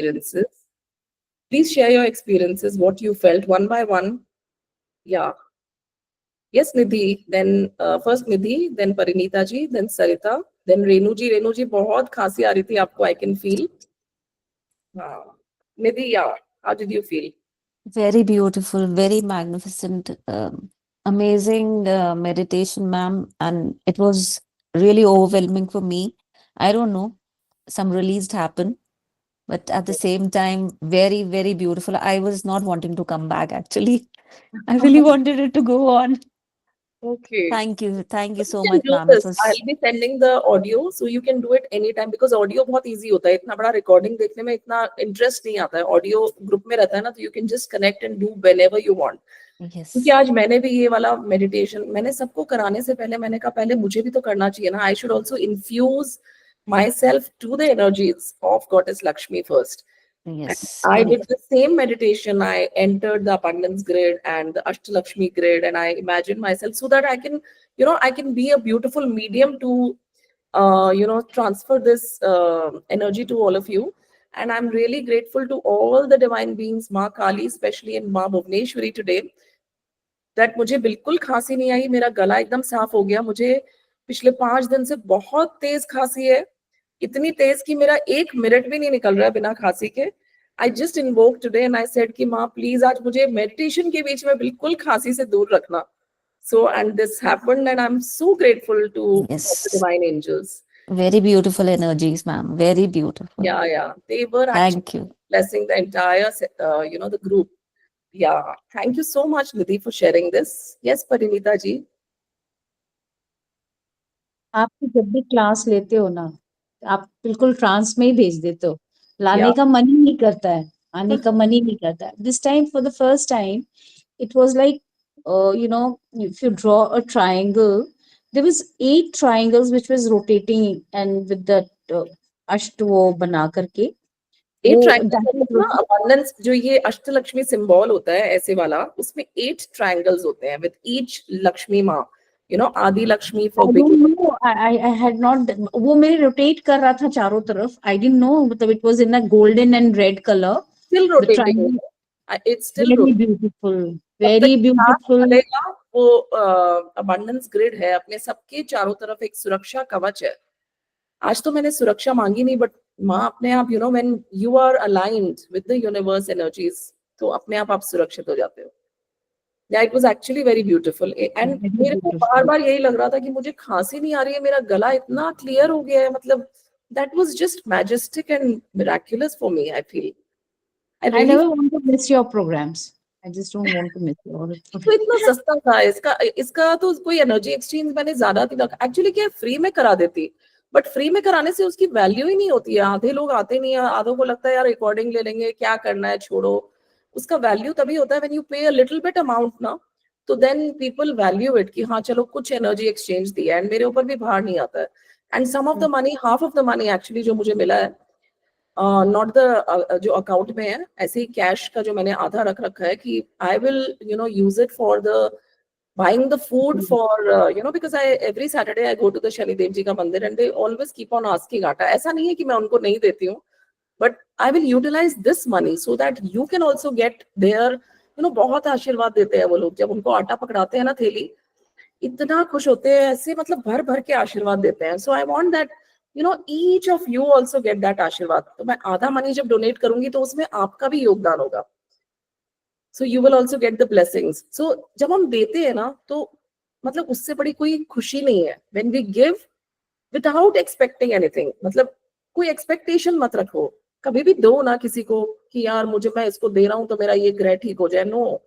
experiences. Please share your experiences, what you felt one by one. Yeah. Yes, Nidhi. Then first Nidhi, then Parinita ji, then Sarita, then Renu ji. Renu ji, बहुत खांसी आ रही थी आपको. I can feel. हाँ. Nidhi, yeah. How did you feel? Very beautiful, very magnificent, amazing meditation, ma'am. And it was really overwhelming for me. I don't know, some released happened, but at the same time, very, very beautiful. I was not wanting to come back actually. I really wanted it to go on. Okay. Thank you But so you can much, do ma'am. It this. was I'll be sending the audio, so you can do it anytime because audio बहुत easy होता है. इतना बड़ा recording देखने में इतना interest नहीं आता है. Audio group में रहता है ना, तो you can just connect and do whenever you want. क्योंकि yes, आज मैंने भी ये वाला meditation मैंने सबको कराने से पहले मैंने कहा पहले मुझे भी तो करना चाहिए ना. I should also infuse myself to the energies of Goddess Lakshmi first. And yes, I very did the same meditation. I entered the abundance grid and the Ashtalakshmi grid, and I imagined myself so that I can, I can be a beautiful medium to, transfer this energy to all of you. And I'm really grateful to all the divine beings, Ma Kali, especially and Ma Bhuvneshwari today, that मुझे बिल्कुल खांसी नहीं आई. मेरा गला एकदम साफ हो गया. मुझे पिछले 5 दिन से बहुत तेज खांसी है. इतनी तेज कि मेरा 1 मिनट भी नहीं निकल रहा है बिना खांसी के. I just invoke today and I said कि माँ प्लीज आज मुझे मेडिटेशन के बीच में बिल्कुल खांसी से दूर रखना. So and this happened and I'm so grateful to all the yes, divine angels. very beautiful energies, ma'am. Very beautiful. Yeah. They were actually Thank you. blessing the entire, the group. Yeah. Thank you so much, Nidhi, for sharing this. Yes, Parinita ji. आप जब भी class लेते हो ना, आप बिल्कुल trans में ही भेज देते हो. लाने Yeah. का मन ही नहीं करता है, आने का मन ही नहीं करता है. This time for the first time it was like, if you draw a triangle, there was 8 triangles which was rotating and with that अष्ट वो बना करके एट वो ट्रायंगल्स that मतलब ना was अबंडेंस जो ये अष्टलक्ष्मी सिंबल होता है ऐसे वाला उसमें 8 ट्रायंगल्स होते हैं विद ईच लक्ष्मी माँ आदि Lakshmi I for don't beginning know. I had not. वो मेरे रोटेट कर रहा था चारों तरफ. I didn't know. मतलब it was in a golden and red color. Still The rotating triangle, it's still very rotating beautiful, तब तक very सांस beautiful. चलेगा वो अबंडेंस ग्रिड है अपने सबके चारों तरफ एक सुरक्षा कवच है. आज तो मैंने सुरक्षा मांगी नहीं बट माँ अपने आप when you are aligned with the universe energies तो अपने आप सुरक्षित हो जाते हो. Yeah, it was actually very beautiful. And Very मेरे को बार beautiful. बार यही लग रहा था कि मुझे खांसी नहीं आ रही है. मेरा गला इतना क्लियर हो गया है. मतलब that was just majestic and miraculous for me. I feel I I really never want to miss your programs. I just don't want to miss your तो इतना सस्ता था इसका इसका तो कोई एनर्जी एक्सचेंज मैंने ज्यादा थी एक्चुअली क्या फ्री में करा देती बट फ्री में कराने से उसकी वैल्यू ही नहीं होती है. आधे लोग आते नहीं है. आधों को लगता है यार रिकॉर्डिंग ले लेंगे क्या करना है छोड़ो. उसका वैल्यू तभी होता है व्हेन यू पे अ लिटिल बिट अमाउंट ना तो देन पीपल वैल्यू इट कि हाँ चलो कुछ एनर्जी एक्सचेंज दिया एंड मेरे ऊपर भी भार नहीं आता है. And some of the money half of the money actually जो मुझे मिला है नॉट द जो अकाउंट में है ऐसे ही कैश का जो मैंने आधा रख रखा है कि I will use it for the buying the food for because I every Saturday I go to the Shanidev ji का मंदिर and they always keep on asking आटा. ऐसा नहीं है कि मैं उनको नहीं देती हूँ but I will utilize this money so that you can also get their बहुत आशीर्वाद देते हैं वो लोग जब उनको आटा पकड़ाते हैं ना थैली इतना खुश होते हैं ऐसे मतलब भर भर के आशीर्वाद देते हैं. So I want that each of you also get that ashirwad. तो मैं आधा मनी जब डोनेट करूंगी तो उसमें आपका भी योगदान होगा. So you will also get the blessings. So जब हम देते हैं ना तो मतलब उससे बड़ी कोई खुशी नहीं है. When we give without expecting anything मतलब कोई एक्सपेक्टेशन मत रखो. कभी भी दो ना किसी को कि यार मुझे मैं इसको दे रहा हूं तो मेरा ये ग्रह ठीक हो जाए. No,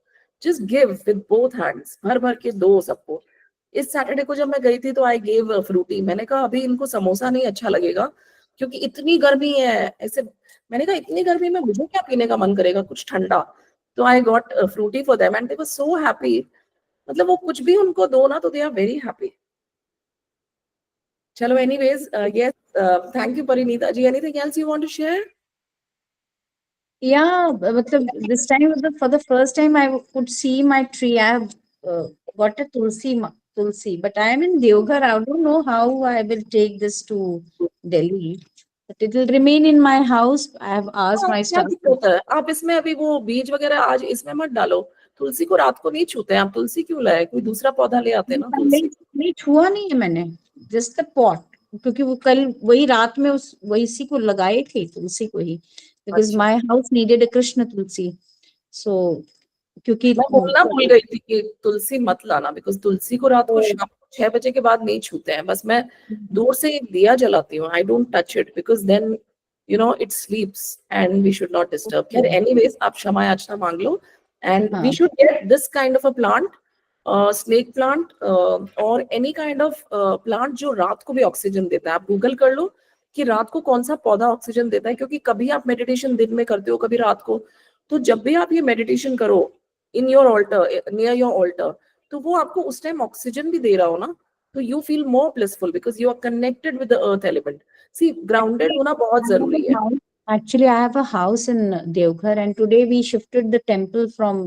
just give with both hands. भर भर के दो सबको. इस सैटरडे को जब मैं गई थी तो आई गेव फ्रूटी. मैंने कहा अभी इनको समोसा नहीं अच्छा लगेगा क्योंकि इतनी गर्मी है ऐसे. मैंने कहा इतनी गर्मी में मुझे क्या पीने का मन करेगा कुछ ठंडा. तो I got Frooti for them and they were so happy. मतलब वो कुछ भी उनको दो ना तो दे आर वेरी हैप्पी. चलो anyways yes thank you Parineeta ji. Anything else you want to share? Yeah, मतलब this time for the first time I could see my tree. I have got a tulsi, but I am in Deoghar. I don't know how I will take this to Delhi. but it will remain in my house. I have asked my क्या staff. दिक्कत है? आप इसमें अभी वो बीज वगैरह आज इसमें मत डालो। तुलसी को रात को नहीं छूते हैं, आप तुलसी क्यों लाए? कोई दूसरा पौधा ले आते ना नहीं तुलसी। नहीं, छुआ नहीं है मैंने, जस्ट द पॉट, क्योंकि वो कल वही रात में उस वही को लगाए थे, तुलसी को ही, बिकॉज अच्छा। My house needed a Krishna tulsi, so क्योंकि मैं बोलना भूल गई थी कि तुलसी मत लाना, बिकॉज तुलसी को रात को शाम को 6 बजे के बाद नहीं छूते हैं। बस मैं दूर से एक दिया जलाती हूँ, I don't touch it because then you know it sleeps and we should not disturb. खैर एनीवेज, आप क्षमा याचना मांग लो and we should get this kind of a plant, snake plant और एनी काइंड ऑफ प्लांट जो रात को भी ऑक्सीजन देता है। आप गूगल कर लो कि रात को कौन सा पौधा ऑक्सीजन देता है, क्योंकि कभी आप मेडिटेशन दिन में करते हो, कभी रात को, तो जब भी आप ये मेडिटेशन करो in your altar, near your altar, तो वो आपको उस टाइम ऑक्सीजन भी दे रहा हो ना, तो you feel more blissful because you are connected with the earth element. See, grounded होना बहुत जरूरी है। Actually, I have a house in Devghar, and today we shifted the temple from.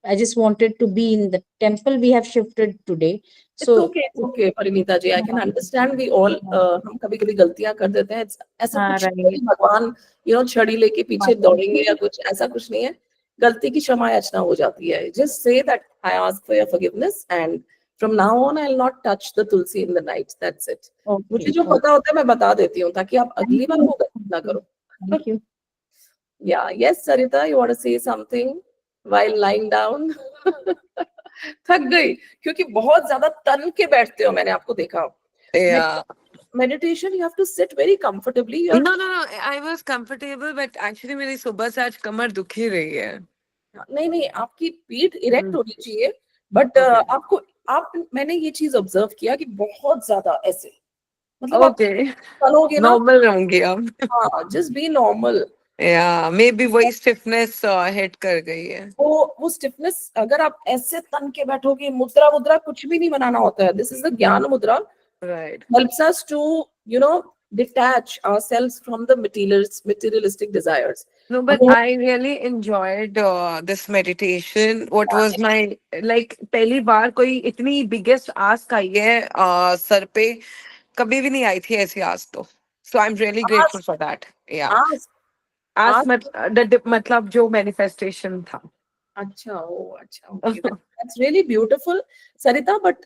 I just wanted to be in the temple. We have shifted today. It's okay, it's okay Parineeta ji, I can understand. We all हम कभी कभी गलतियां कर देते हैं। ऐसा कुछ नहीं है, भगवान छड़ी लेके पीछे दौड़ेंगे या कुछ, ऐसा कुछ नहीं है। गलती की क्षमा याचना हो जाती है। Just say that I ask for your forgiveness and from now on I will not touch the Tulsi in the night, that's it. मुझे जो पता होता है मैं बता देती हूँ, ताकि आप अगली बार वो गलती ना करो। Thank you. Yeah, yes, Sarita, you want to say something while lying down? थक गई क्योंकि बहुत ज्यादा तन के बैठते हो, मैंने आपको देखा। Yeah. Meditation, you have to sit very comfortably. No, I was comfortable, but actually मेरी सुबह से आज कमर दुख ही रही है। नहीं नहीं, आपकी पीठ इरेक्ट होनी चाहिए, बट मैंने ये चीज ऑब्जर्व किया कि बहुत ज्यादा ऐसे, मतलब आप Okay, चलोगे ना, normal रहूंगी अब। हाँ, just be normal. Yeah, maybe वही stiffness hit कर गई है। वो स्टिफनेस, अगर आप ऐसे तन के बैठोगे, मुद्रा कुछ भी नहीं बनाना होता है। दिस इज द ज्ञान मुद्रा, Right. helps us to detach ourselves from the materialistic desires. No, but I really enjoyed this meditation. What was my पहली बार कोई इतनी biggest ask आई है सर पे, कभी भी नहीं आई थी ऐसी ask तो। So I'm really grateful for that. Yeah. Ask, मतलब जो manifestation था। अच्छा, okay, that's really beautiful, Sarita. But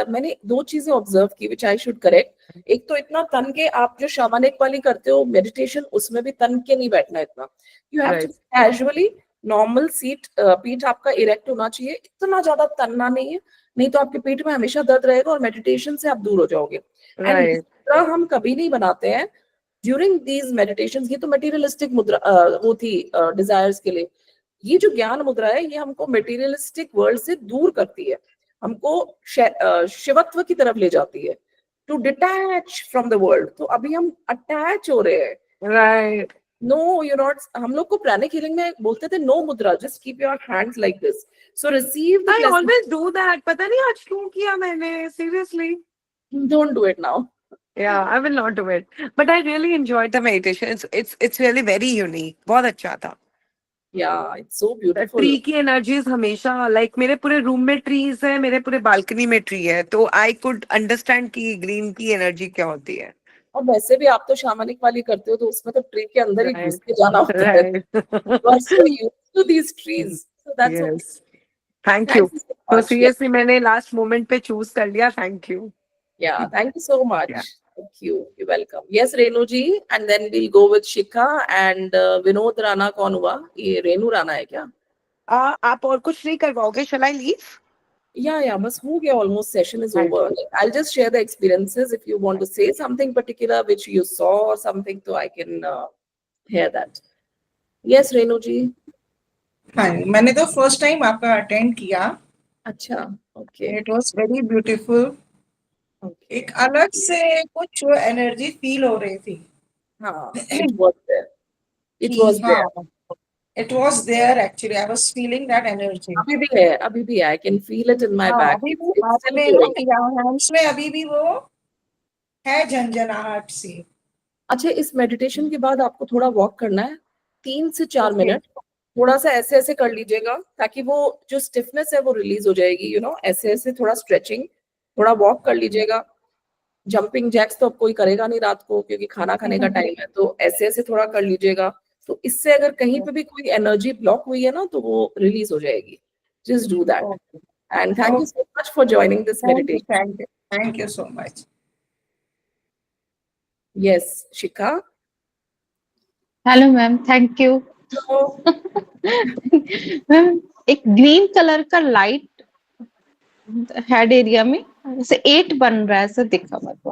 मैंने दो चीजें ऑब्जर्व की which I should correct. एक तो इतना तन के आप जो शामानिक वाली करते हो मेडिटेशन, उसमें भी तन के नहीं बैठना इतना। You have to casually normal seat, पीठ आपका इरेक्ट होना चाहिए, इतना ज्यादा तनना नहीं है, नहीं तो आपके पीठ में हमेशा दर्द रहेगा और मेडिटेशन से आप दूर हो जाओगे। एंड मुद्रा हम कभी नहीं बनाते हैं ड्यूरिंग दीज मेडिटेशंस। ये तो मटेरियलिस्टिक मुद्रा वो थी डिजायर्स के लिए। ये जो ज्ञान मुद्रा है, ये हमको मटेरियलिस्टिक वर्ल्ड से दूर करती है, हमको शिवत्व की तरफ ले जाती है, to detach from the world. तो अभी हम अटैच हो रहे हैं। Right. नो, यू नॉट, हम लोग को प्राणिक हीलिंग में बोलते थे नो मुद्रा, just keep your hands like this, so receive the I blessing. always do that. पता नहीं आज क्यों किया मैंने, seriously. Don't do it now. Yeah, I will not do it. But I really enjoyed the meditation. It's really very unique. बहुत अच्छा था। Yeah, it's so beautiful. Tree की एनर्जीज हमेशा मेरे पूरे रूम में ट्रीज है, मेरे पूरे बालकनी में ट्री है, तो आई कुड अंडरस्टैंड कि ग्रीन की एनर्जी क्या होती है। और वैसे भी आप तो शामनिक वाली करते हो, तो उसमें तो ट्री के अंदर ही Right. घुस के जाना होता है। You are so used to these trees. So that's okay. Yes. Thank Thank you. you so तो much. सीरियसली मैंने लास्ट मोमेंट पे चूज कर लिया। Thank you. Yeah, thank you so much. Yeah. Thank you. You're welcome. Yes, Renu ji, and then we'll go with Shikha and Vinod Rana. कौन हुआ? ये रेनू राणा है क्या? आप और कुछ नहीं करवाओगे? Shall I leave? Yeah, बस हो गया, almost session is over. I'll just share the experiences. If you want to say something particular which you saw or something, so I can hear that. Yes, Renu ji. हाँ, मैंने तो first time आपका attend किया। अच्छा, okay. It was very beautiful. Okay. एक अलग से कुछ एनर्जी फील हो रही थी। हाँ, it was there. It was there. It was there actually. I was feeling that energy. अभी भी है. I can feel it in my हाँ, back. अभी भी It's हाथ still में going. hands में अभी भी वो है झंझनाहट सी। अच्छा, इस मेडिटेशन के बाद आपको थोड़ा वॉक करना है 3 से 4 Okay. मिनट। थोड़ा सा ऐसे ऐसे कर लीजिएगा, ताकि वो जो स्टिफनेस है वो रिलीज हो जाएगी। ऐसे ऐसे थोड़ा स्ट्रेचिंग, थोड़ा वॉक कर लीजिएगा। जंपिंग जैक्स तो अब कोई करेगा नहीं रात को क्योंकि खाना खाने का टाइम है, तो ऐसे ऐसे थोड़ा कर लीजिएगा। तो इससे अगर कहीं पे भी कोई एनर्जी ब्लॉक हुई है ना तो वो रिलीज हो जाएगी। Just do that Okay. And thank you so much for joining this Thank you, meditation. thank you so much. Yes Shikha. Hello ma'am, thank you. तो मैम, एक ग्रीन कलर का लाइट हेड एरिया में ऐसे 8 बन रहा है, ऐसा दिखा मेरे को।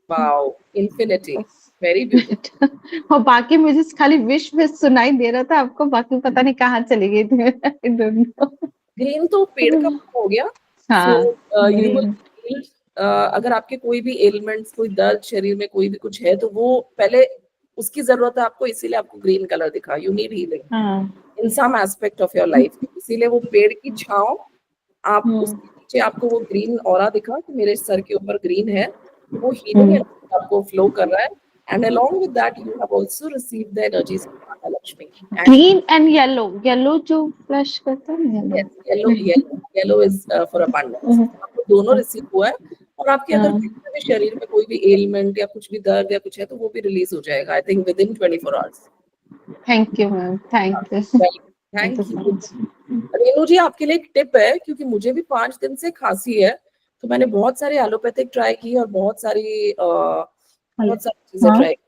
Wow, infinity, very beautiful. और बाकी मुझे खाली विश विश सुनाई दे रहा था आपको, बाकी पता नहीं कहाँ चली गई थी। I don't know. ग्रीन तो पेड़ का पत्ता हो गया। हाँ, सो यू विल green. फील, अगर आपके कोई भी एलिमेंट्स, कोई दर्द शरीर में कोई भी कुछ है तो वो पहले उसकी जरूरत है आपको, इसीलिए आपको ग्रीन कलर दिखा। यू नीड हीलिंग हाँ, in some aspect of your life, इसीलिए वो पेड़ की छांव, आप उसके नीचे आपको वो ग्रीन ऑरा दिखा कि मेरे सर के ऊपर ग्रीन है, वो हीलिंग एनर्जी आपको फ्लो कर रहा है। And along with that you have also received the energies of Mata Lakshmi. And green and yellow, yellow जो फ्लैश करता है ना, yes, yellow is for abundance. आपको दोनों रिसीव हुआ है और आपके अगर हाँ। किसी भी शरीर में कोई भी एलिमेंट या कुछ भी दर्द या कुछ है तो वो भी रिलीज हो जाएगा, I think within 24 hours. Thank you ma'am, thank you. Thank you. Renu ji, आपके लिए एक टिप है, क्योंकि मुझे भी 5 दिन से खांसी है, तो मैंने बहुत सारी एलोपैथिक ट्राई की और बहुत सारी चीजें ट्राई की,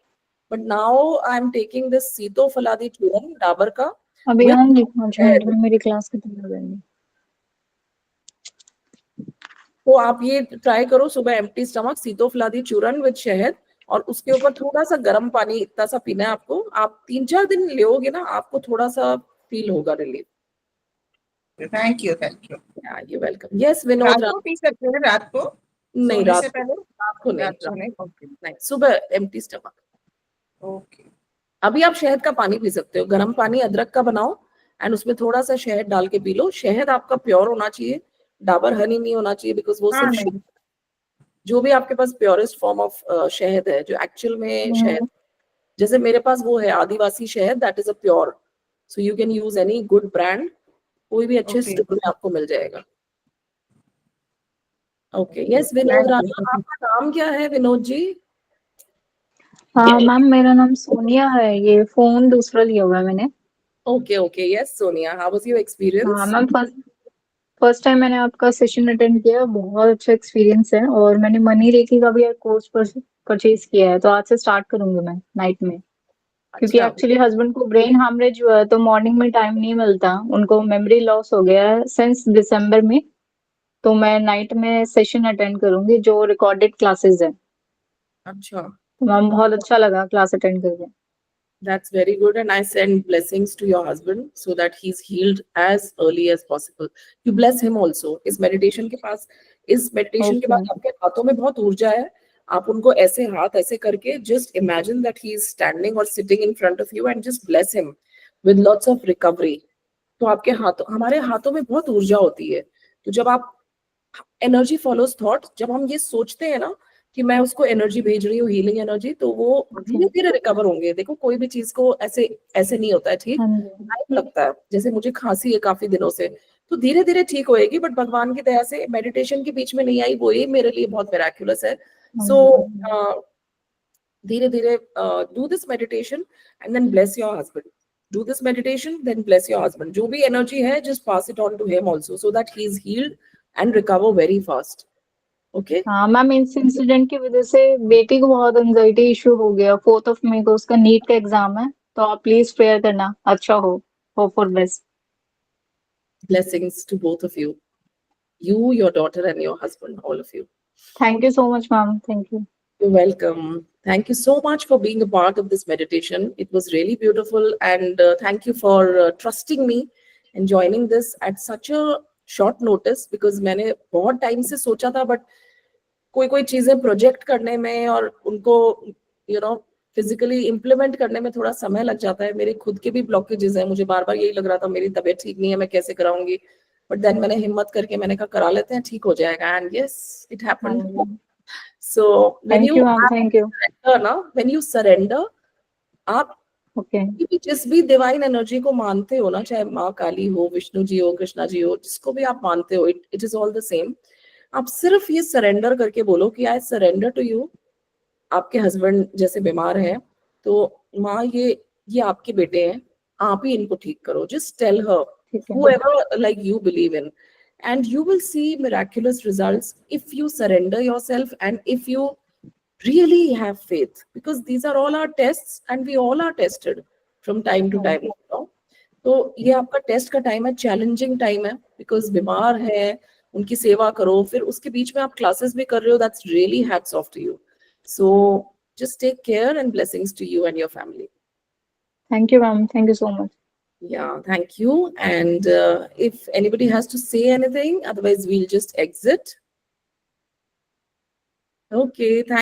but now I am taking this Sitopaladi churna Dabur का। अभी with आऊंगी 5 मिनट में, मेरी क्लास खत्म हो जाएगी। तो आप ये ट्राई करो, सुबह एम्प्टी स्टमक सीतोफलादी चूर्ण विद शहद, और उसके ऊपर थोड़ा सा गर्म पानी इतना सा पीना है आपको। आप 3-4 दिन लोगे ना, आपको थोड़ा सा फील होगा relief. Thank you, thank you. You welcome. Yes Vinod रात को पी सकते हैं, रात को नहीं, सोने रात से पहले? को नहीं, रात को नहीं, ओके नहीं, सुबह एम्प्टी स्टमक। ओके। अभी आप शहद का पानी पी सकते हो, गर्म पानी अदरक का बनाओ एंड उसमें थोड़ा सा शहद डाल के पी लो। शहद आपका प्योर होना चाहिए, डाबर हनी नहीं होना चाहिए, बिकॉज वो हाँ, सिर्फ नहीं। जो भी आपके पास प्योरेस्ट फॉर्म ऑफ शहद है, जो एक्चुअल में शहद, जैसे मेरे पास वो है आदिवासी शहद, that is a pure, so you can use any good brand, कोई भी अच्छे Okay. स्टोर में आपको मिल जाएगा। ओके, यस विनोद राणा, आपका नाम क्या है विनोद जी? हाँ मैम, मेरा नाम सोनिया है, ये फोन दूसरा लिया हुआ है मैंने। Okay okay, yes Sonia, how was your हाँ एक्सपीरियंस? मैम, फर्स्ट टाइम मैंने आपका सेशन अटेंड किया, बहुत अच्छा एक्सपीरियंस है। और मैंने मनी रेकी का भी एक कोर्स परचेज किया है, तो आज से स्टार्ट करूंगी मैं नाइट में, क्योंकि अच्छा, एक्चुअली हस्बैंड को ब्रेन हैमरेज हुआ है, तो मॉर्निंग में टाइम नहीं मिलता, उनको मेमोरी लॉस हो गया है सिंस दिसंबर में। तो मैं नाइट में सेशन अटेंड करूंगी जो रिकॉर्डेड क्लासेस है। अच्छा, तो मैम बहुत अच्छा लगा क्लास अटेंड करके। that's very good, and I send blessings to your husband so that he's healed as early as possible. You bless him also. इस meditation के पास, इस meditation के बाद Okay. आपके हाथों में बहुत ऊर्जा है। आप उनको ऐसे हाथ ऐसे करके just imagine that he is standing or sitting in front of you and just bless him with lots of recovery. तो आपके हाथों, हमारे हाथों में बहुत ऊर्जा होती है। तो जब आप, एनर्जी फॉलोज थॉट, जब हम ये सोचते हैं ना कि मैं उसको एनर्जी भेज रही हूँ, हीलिंग एनर्जी, तो वो धीरे धीरे रिकवर होंगे। देखो कोई भी चीज को ऐसे ऐसे नहीं होता है ठीक, हाँ जी। टाइम लगता है। जैसे मुझे खांसी है काफी दिनों से, तो धीरे धीरे ठीक होएगी, बट भगवान की दया से मेडिटेशन के बीच में नहीं आई, वो ही मेरे लिए बहुत मिराक्युलस है। सो धीरे धीरे do this meditation and then bless your husband, do this meditation, then bless your husband. जो भी energy है, just pass it on to him also, so that he is healed and recover very fast. Okay? हाँ ma'am, इस incident की वजह से बेटी को बहुत एंजाइटी इशू हो गया। 4 मई को उसका नीट का एग्जाम है, तो आप प्लीज प्रेयर करना, अच्छा हो, hope for best. Blessings to both of you, your daughter, and your husband, all of you. Thank you so much ma'am, thank you. You're welcome. Thank you so much for being a part of this meditation. It was really beautiful, and thank you for trusting me and joining this at such a short notice, because मैंने बहुत time से सोचा था, but कोई चीजें project करने में और उनको फिजिकली इम्प्लीमेंट करने में थोड़ा समय लग जाता है। मेरे खुद के भी ब्लॉकेजेस हैं, मुझे बार बार यही लग रहा था मेरी तबीयत ठीक नहीं है, मैं कैसे कराऊंगी, बट देन मैंने हिम्मत करके मैंने कहा करा लेते हैं, ठीक हो जाएगा, and yes it happened. So when thank you you ma'am, thank you. surrender ना, when you surrender, आप ओके। जिस भी डिवाइन एनर्जी को मानते हो ना, चाहे माँ काली हो, विष्णु जी हो, कृष्णा जी हो, जिसको भी आप मानते हो, it is all the same. आप सिर्फ ये सरेंडर करके बोलो कि आई सरेंडर टू यू। आपके हस्बैंड जैसे बीमार है तो माँ ये आपके बेटे हैं, आप ही इनको ठीक करो। जस्ट टेल हर ठीक है whoever like you believe in, and you will see miraculous results if you surrender yourself and if you really have faith, because these are all our tests and we all are tested from time to time, you know? तो ये आपका test का time है, challenging time है, because बीमार है, उनकी सेवा करो, फिर उसके बीच में आप क्लासेस भी कर रहे हो, that's really hats off to you. So just take care and blessings to you and your family. Thank you, ma'am. Thank you so much. Yeah, thank you. And if anybody has to say anything, otherwise we'll just exit. Okay, thank